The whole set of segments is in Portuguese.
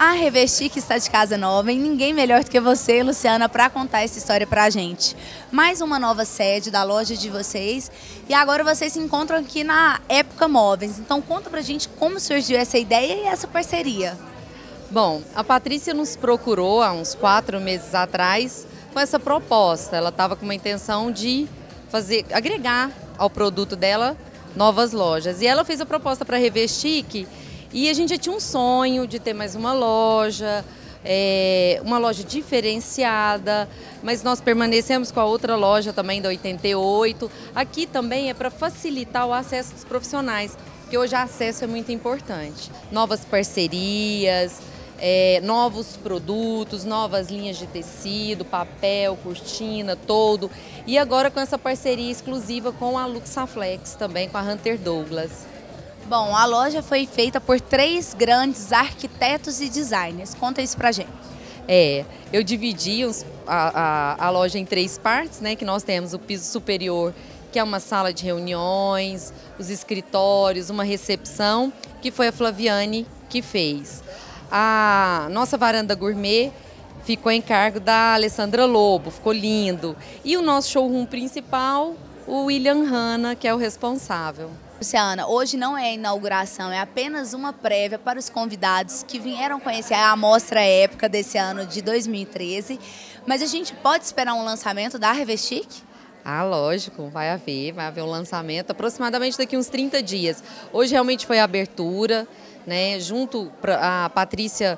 A Revestic está de casa nova e ninguém melhor do que você, Luciana, para contar essa história para a gente. Mais uma nova sede da loja de vocês e agora vocês se encontram aqui na Época Móveis. Então conta pra gente como surgiu essa ideia e essa parceria. Bom, a Patrícia nos procurou há uns 4 meses atrás com essa proposta. Ela estava com uma intenção de agregar ao produto dela novas lojas. E ela fez a proposta para a Revestic e a gente já tinha um sonho de ter mais uma loja diferenciada, mas nós permanecemos com a outra loja também da 88. Aqui também é para facilitar o acesso dos profissionais, porque hoje o acesso é muito importante. Novas parcerias, novos produtos, novas linhas de tecido, papel, cortina, toldo. E agora com essa parceria exclusiva com a Luxaflex, também com a Hunter Douglas. Bom, a loja foi feita por 3 grandes arquitetos e designers. Conta isso pra gente. Eu dividi a loja em 3 partes, né? Que nós temos o piso superior, que é uma sala de reuniões, os escritórios, uma recepção, que foi a Flaviane que fez. A nossa varanda gourmet ficou em cargo da Alessandra Lobo, ficou lindo. E o nosso showroom principal, o William Hanna, que é o responsável. Luciana, hoje não é a inauguração, é apenas uma prévia para os convidados que vieram conhecer a Mostra Época desse ano de 2013. Mas a gente pode esperar um lançamento da Revestic? Ah, lógico, vai haver um lançamento aproximadamente daqui uns 30 dias. Hoje realmente foi a abertura, né? A Patrícia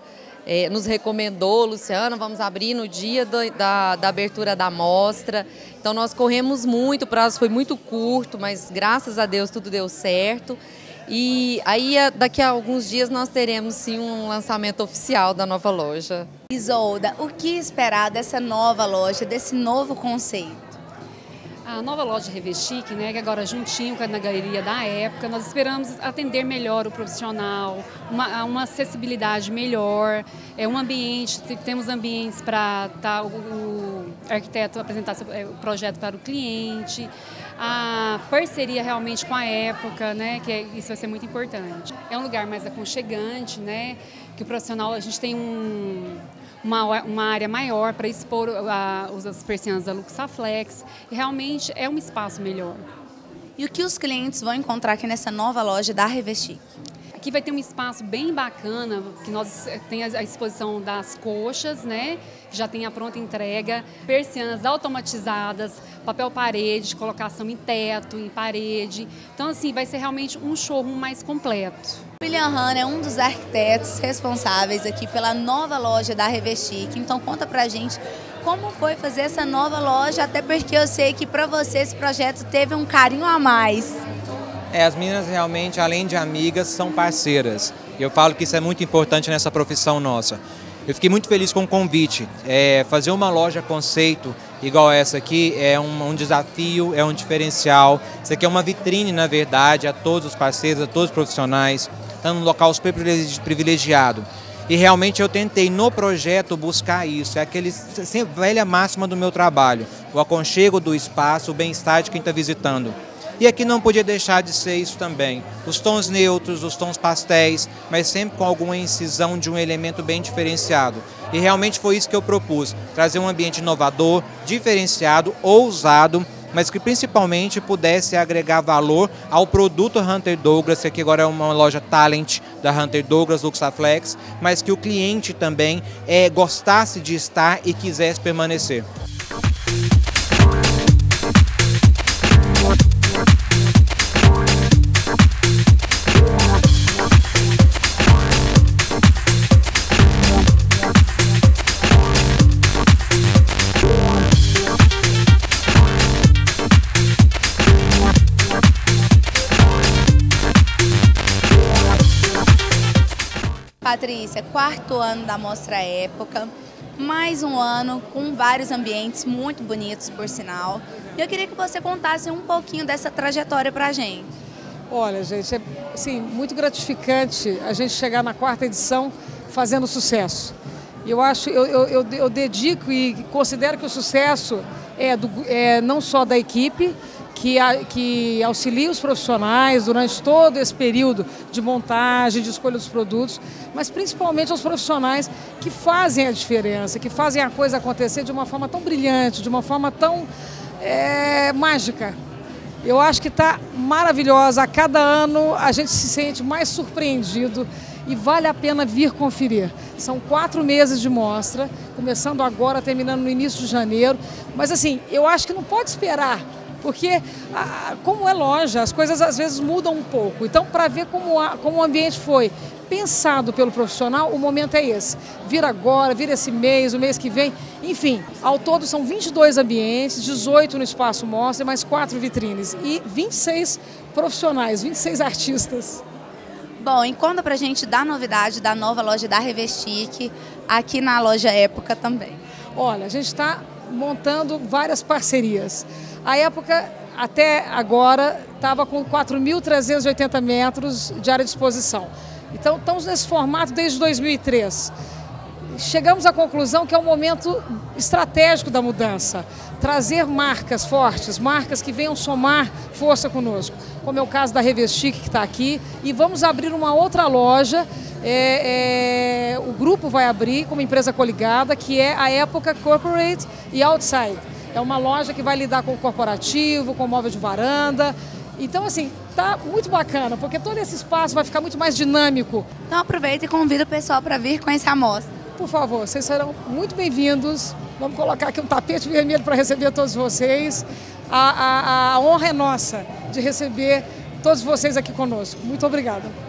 nos recomendou, Luciana, vamos abrir no dia da abertura da mostra. Então nós corremos muito, o prazo foi muito curto, mas graças a Deus tudo deu certo. E aí daqui a alguns dias nós teremos sim um lançamento oficial da nova loja. Isolda, o que esperar dessa nova loja, desse novo conceito? A nova loja Revestic, né, que agora juntinho na galeria da Época, nós esperamos atender melhor o profissional, uma acessibilidade melhor, um ambiente, temos ambientes para o arquiteto apresentar o projeto para o cliente, a parceria realmente com a Época, né, isso vai ser muito importante. É um lugar mais aconchegante, né, que o profissional, a gente tem uma área maior para expor as persianas da Luxaflex e realmente é um espaço melhor. E o que os clientes vão encontrar aqui nessa nova loja da Revestic? Aqui vai ter um espaço bem bacana, que nós temos a exposição das coxas, né? Já tem a pronta entrega, persianas automatizadas, papel parede, colocação em teto, em parede. Então, assim, vai ser realmente um showroom mais completo. William Hanna é um dos arquitetos responsáveis aqui pela nova loja da Revestic. Então conta pra gente como foi fazer essa nova loja, até porque eu sei que para você esse projeto teve um carinho a mais. As meninas realmente, além de amigas, são parceiras. E eu falo que isso é muito importante nessa profissão nossa. Eu fiquei muito feliz com o convite. Fazer uma loja conceito igual essa aqui é um desafio, é um diferencial. Isso aqui é uma vitrine, na verdade, a todos os parceiros, a todos os profissionais. Está num local super privilegiado. E realmente eu tentei no projeto buscar isso. É aquele velha máxima do meu trabalho. O aconchego do espaço, o bem-estar de quem está visitando. E aqui não podia deixar de ser isso também. Os tons neutros, os tons pastéis, mas sempre com alguma incisão de um elemento bem diferenciado. E realmente foi isso que eu propus, trazer um ambiente inovador, diferenciado, ousado, mas que principalmente pudesse agregar valor ao produto Hunter Douglas, que aqui agora é uma loja Talent da Hunter Douglas, Luxaflex, mas que o cliente também gostasse de estar e quisesse permanecer. Patrícia, 4º ano da Mostra Época, mais um ano com vários ambientes muito bonitos, por sinal. E eu queria que você contasse um pouquinho dessa trajetória pra gente. Olha, gente, é assim, muito gratificante a gente chegar na 4ª edição fazendo sucesso. Eu dedico e considero que o sucesso é não só da equipe, que auxilia os profissionais durante todo esse período de montagem, de escolha dos produtos, mas principalmente aos profissionais que fazem a diferença, que fazem a coisa acontecer de uma forma tão brilhante, de uma forma tão mágica. Eu acho que está maravilhosa. A cada ano a gente se sente mais surpreendido e vale a pena vir conferir. São 4 meses de mostra, começando agora, terminando no início de janeiro. Mas assim, eu acho que não pode esperar, porque como é loja, as coisas às vezes mudam um pouco. Então, para ver como o ambiente foi pensado pelo profissional, o momento é esse. Vir agora, vir esse mês, o mês que vem, enfim. Ao todo são 22 ambientes, 18 no Espaço Mostra, mais 4 vitrines e 26 profissionais, 26 artistas. Bom, e conta pra gente da novidade da nova loja da Revestique, aqui na loja Época também. Olha, a gente está montando várias parcerias. A Época, até agora, estava com 4.380 metros de área de exposição. Então, estamos nesse formato desde 2003. Chegamos à conclusão que é um momento estratégico da mudança. Trazer marcas fortes, marcas que venham somar força conosco, como é o caso da Revestique, que está aqui. E vamos abrir uma outra loja, o grupo vai abrir como empresa coligada, que é a Época Corporate e Outside. É uma loja que vai lidar com o corporativo, com o móvel de varanda. Então, assim, tá muito bacana, porque todo esse espaço vai ficar muito mais dinâmico. Então aproveita e convida o pessoal para vir conhecer a mostra. Por favor, vocês serão muito bem-vindos. Vamos colocar aqui um tapete vermelho para receber todos vocês. A honra é nossa de receber todos vocês aqui conosco. Muito obrigada.